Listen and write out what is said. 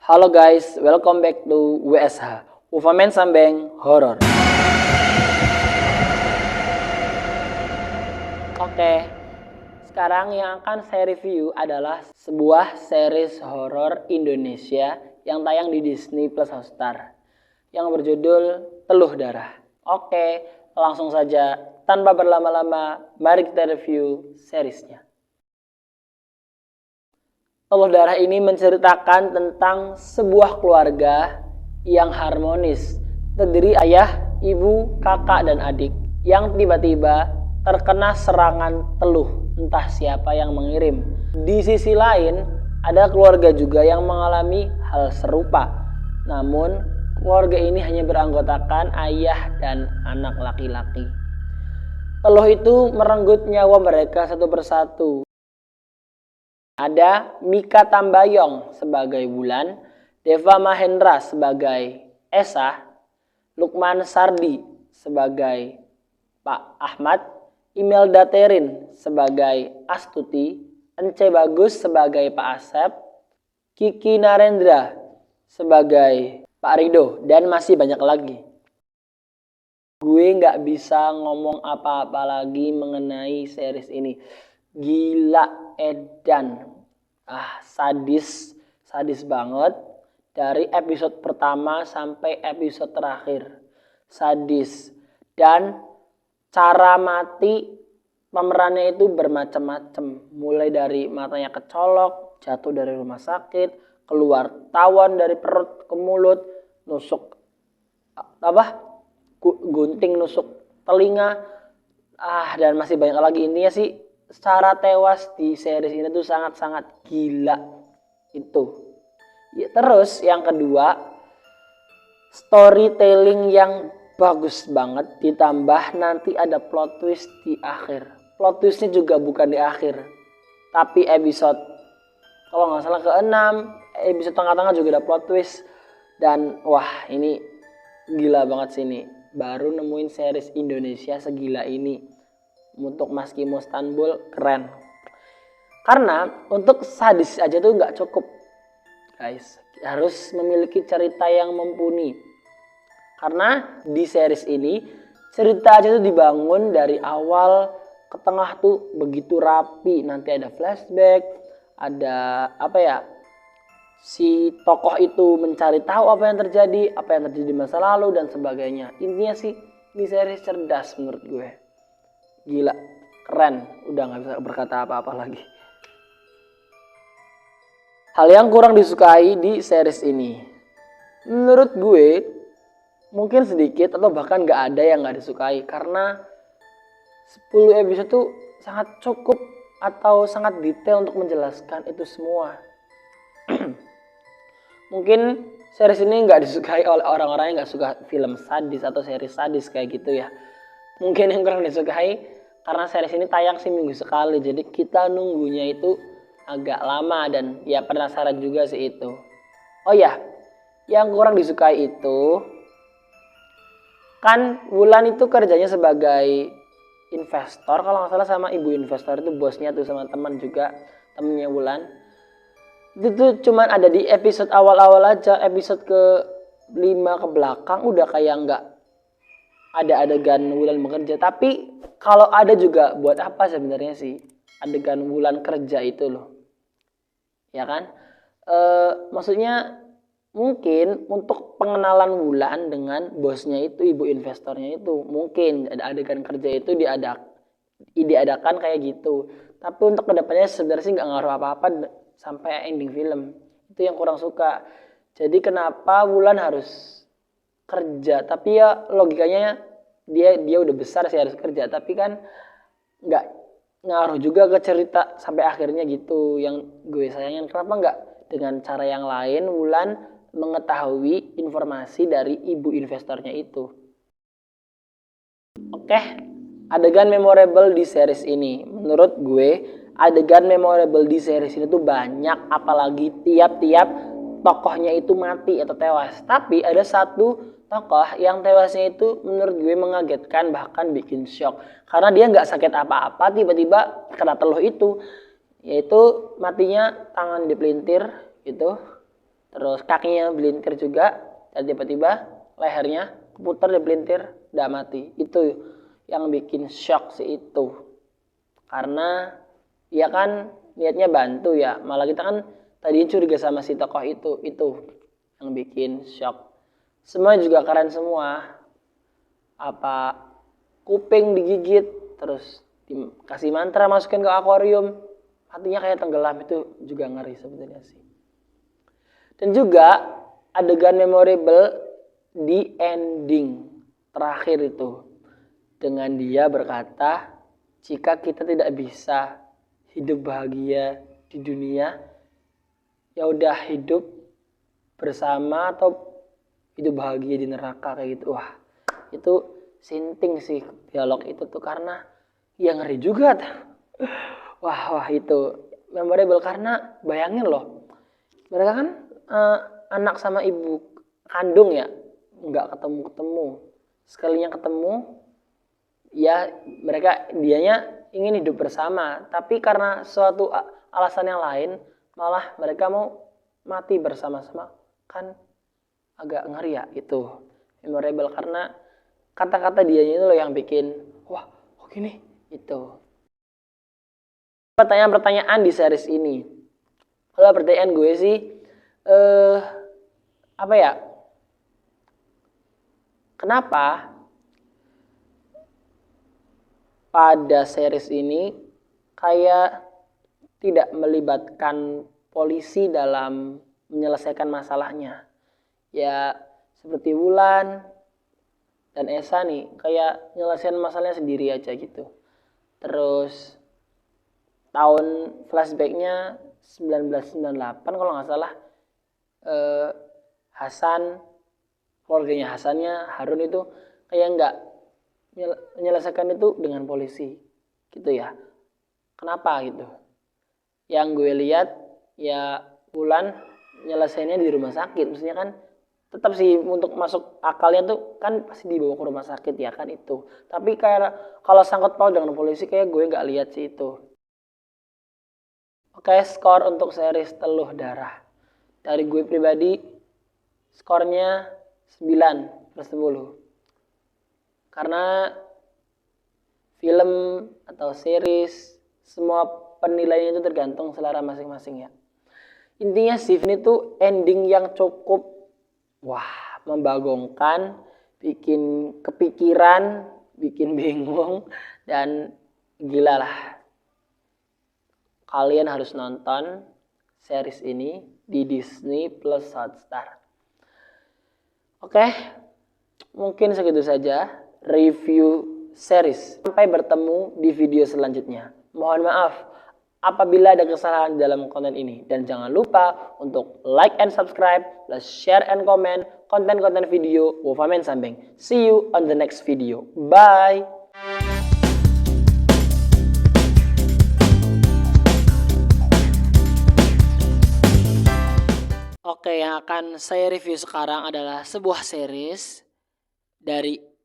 Halo guys, welcome back to WSH, Ufamen Sambeng Horror. Oke, sekarang yang akan saya review adalah sebuah series horor Indonesia yang tayang di Disney Plus Hotstar yang berjudul Teluh Darah. Oke, langsung saja tanpa berlama-lama, mari kita review seriesnya. Teluh Darah ini menceritakan tentang sebuah keluarga yang harmonis, terdiri ayah, ibu, kakak, dan adik yang tiba-tiba terkena serangan teluh, entah siapa yang mengirim. Di sisi lain, ada keluarga juga yang mengalami hal serupa. Namun, keluarga ini hanya beranggotakan ayah dan anak laki-laki. Teluh itu merenggut nyawa mereka satu persatu. Ada Mikha Tambayong sebagai Wulan, Deva Mahendra sebagai Esa, Lukman Sardi sebagai Pak Ahmad, Imelda Terin sebagai Astuti, Ence Bagus sebagai Pak Asep, Kiki Narendra sebagai Pak Rido, dan masih banyak lagi. Gue nggak bisa ngomong apa-apa lagi mengenai series ini. Gila edan, sadis banget dari episode pertama sampai episode terakhir. Sadis, dan cara mati pemerannya itu bermacam-macam, mulai dari matanya kecolok, jatuh dari rumah sakit, keluar tawon dari perut ke mulut, nusuk gunting nusuk telinga, dan masih banyak lagi. Intinya sih secara tewas di series ini tuh sangat-sangat gila itu. Ya, terus yang kedua, storytelling yang bagus banget, ditambah nanti ada plot twist di akhir. Plot twistnya juga bukan di akhir, tapi episode kalau nggak salah ke-6, episode tengah-tengah juga ada plot twist. Dan wah, ini gila banget sih ini. Baru nemuin series Indonesia segila ini. Untuk Mas Kimo Istanbul keren. Karena untuk sadis aja tuh nggak cukup, guys. Harus memiliki cerita yang mumpuni. Karena di series ini cerita aja tuh dibangun dari awal ke tengah tuh begitu rapi. Nanti ada flashback, ada si tokoh itu mencari tahu apa yang terjadi di masa lalu dan sebagainya. Intinya sih ini series cerdas menurut gue. Gila, keren, udah gak bisa berkata apa-apa lagi. Hal yang kurang disukai di series ini, menurut gue mungkin sedikit atau bahkan gak ada yang gak disukai. Karena 10 episode tuh sangat cukup atau sangat detail untuk menjelaskan itu semua. Mungkin series ini gak disukai oleh orang-orang yang gak suka film sadis atau series sadis kayak gitu ya. Mungkin yang kurang disukai karena series ini tayang seminggu sekali, jadi kita nunggunya itu agak lama dan ya penasaran juga sih itu. Oh ya, yang kurang disukai itu kan Wulan itu kerjanya sebagai investor kalau nggak salah, sama ibu investor itu bosnya tuh, sama teman juga, temennya Wulan. Itu tuh cuman ada di episode awal-awal aja, episode ke-5 ke belakang udah kayak nggak ada adegan Wulan bekerja. Tapi kalau ada juga buat apa sebenarnya sih adegan Wulan kerja itu loh, ya kan? Maksudnya mungkin untuk pengenalan Wulan dengan bosnya itu, ibu investornya itu, mungkin ada adegan kerja itu diadakan kayak gitu. Tapi untuk kedepannya sebenarnya sih nggak ngaruh apa-apa sampai ending film. Itu yang kurang suka. Jadi kenapa Wulan harus kerja? Tapi ya logikanya dia udah besar sih harus kerja, tapi kan nggak ngaruh juga ke cerita sampai akhirnya gitu. Yang gue sayangin, kenapa nggak dengan cara yang lain Wulan mengetahui informasi dari ibu investornya itu. Oke, adegan memorable di series ini, menurut gue adegan memorable di series ini tuh banyak, apalagi tiap-tiap tokohnya itu mati atau tewas. Tapi ada satu tokoh yang tewasnya itu menurut gue mengagetkan, bahkan bikin shock. Karena dia nggak sakit apa-apa, tiba-tiba kena teluh itu. Yaitu matinya tangan dipelintir gitu. terus kakinya belintir juga, dan tiba-tiba lehernya keputar dia belintir, udah mati. Itu yang bikin shock sih itu. Karena ya kan niatnya bantu ya, malah kita kan tadinya curiga sama si tokoh itu yang bikin shock. Semua juga keren semua. Apa kuping digigit, terus dikasih mantra masukin ke akuarium, hatinya kayak tenggelam, itu juga ngeri sebetulnya sih. Dan juga adegan memorable di ending terakhir itu, dengan dia berkata, jika kita tidak bisa hidup bahagia di dunia, ya udah hidup bersama atau hidup bahagia di neraka, kayak gitu. Wah, itu sinting sih dialog itu tuh, karena ya ngeri juga. Wah itu memorable karena bayangin loh, mereka kan anak sama ibu kandung ya, nggak ketemu, sekalinya ketemu ya mereka dianya ingin hidup bersama, tapi karena suatu alasan yang lain malah mereka mau mati bersama-sama, kan agak ngeri ya. Itu memorable karena kata-kata dianya itu loh yang bikin wah kok gini. Itu pertanyaan-pertanyaan di series ini. Kalau pertanyaan gue sih apa ya, kenapa pada series ini kayak tidak melibatkan polisi dalam menyelesaikan masalahnya? Ya seperti Wulan dan Esa nih, kayak nyelesain masalahnya sendiri aja gitu. Terus tahun flashbacknya 1998 kalau nggak salah, Hasan, keluarganya Hasannya Harun itu kayak nggak menyelesaikan itu dengan polisi gitu ya. Kenapa gitu? Yang gue lihat ya Wulan nyelesainnya di rumah sakit, maksudnya kan tetap sih untuk masuk akalnya tuh kan pasti dibawa ke rumah sakit ya kan itu. Tapi kayak kalau sangkut paut dengan polisi kayak gue nggak lihat sih itu. Oke, skor untuk series Teluh Darah dari gue pribadi skornya 9/10. Karena film atau series semua penilaiannya itu tergantung selera masing-masing ya. Intinya Shift ini tuh ending yang cukup wah membagongkan, bikin kepikiran, bikin bingung, dan gila lah. Kalian harus nonton series ini di Disney Plus Hotstar. Oke, mungkin segitu saja review series. Sampai bertemu di video selanjutnya. Mohon maaf apabila ada kesalahan dalam konten ini. Dan jangan lupa untuk like and subscribe, plus share and comment konten-konten video Wolfamen Sambeng. See you on the next video. Bye! Oke, yang akan saya review sekarang adalah sebuah series dari